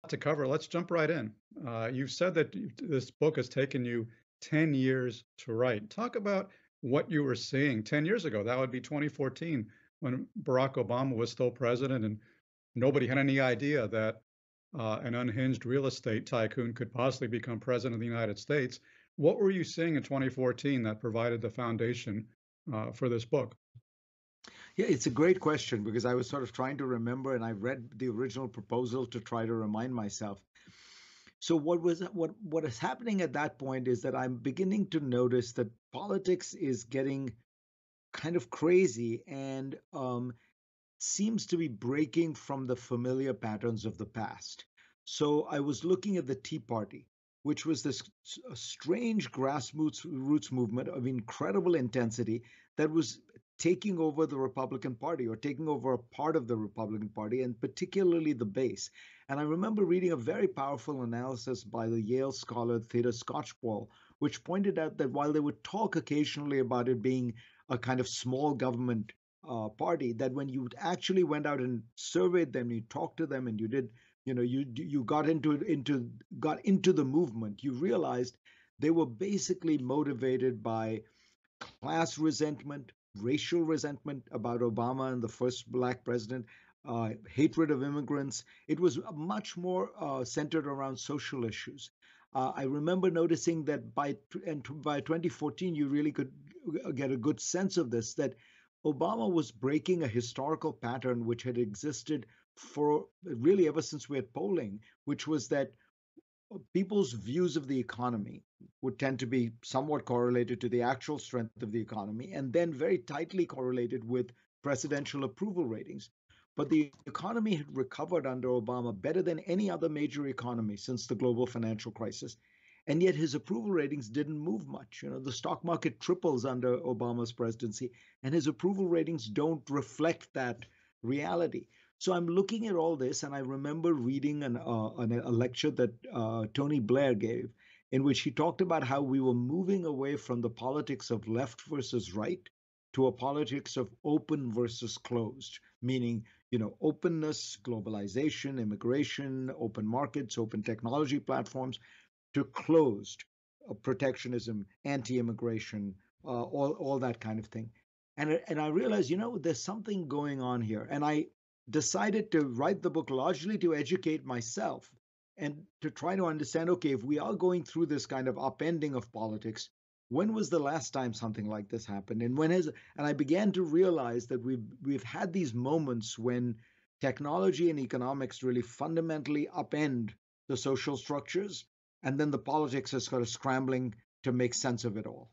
to cover. Let's jump right in. You've said that this book has taken you 10 years to write. Talk about what you were seeing 10 years ago. That would be 2014 when Barack Obama was still president, and nobody had any idea that an unhinged real estate tycoon could possibly become president of the United States. What were you seeing in 2014 that provided the foundation for this book? Yeah, it's a great question because I was sort of trying to remember and I read the original proposal to try to remind myself. So what is happening at that point is that I'm beginning to notice that politics is getting kind of crazy and seems to be breaking from the familiar patterns of the past. So I was looking at the Tea Party, which was this strange grassroots roots movement of incredible intensity that was taking over the Republican Party or taking over a part of the Republican Party and particularly the base. And I remember reading a very powerful analysis by the Yale scholar Theda Skocpol, which pointed out that while they would talk occasionally about it being a kind of small government party, that when you actually went out and surveyed them, you talked to them, and you did, you got into the movement, you realized they were basically motivated by class resentment, racial resentment about Obama and the first black president, hatred of immigrants. It was much more centered around social issues. I remember noticing that by 2014, you really could get a good sense of this, that Obama was breaking a historical pattern which had existed for really ever since we had polling, which was that people's views of the economy would tend to be somewhat correlated to the actual strength of the economy and then very tightly correlated with presidential approval ratings. But the economy had recovered under Obama better than any other major economy since the global financial crisis. And yet his approval ratings didn't move much. The stock market triples under Obama's presidency, and his approval ratings don't reflect that reality. So I'm looking at all this, and I remember reading a lecture that Tony Blair gave, in which he talked about how we were moving away from the politics of left versus right to a politics of open versus closed, meaning openness, globalization, immigration, open markets, open technology platforms, to closed protectionism, anti-immigration, all that kind of thing. And I realized, there's something going on here, and I decided to write the book largely to educate myself and to try to understand, okay, if we are going through this kind of upending of politics, when was the last time something like this happened? And I began to realize that we've had these moments when technology and economics really fundamentally upend the social structures, and then the politics is sort of scrambling to make sense of it all.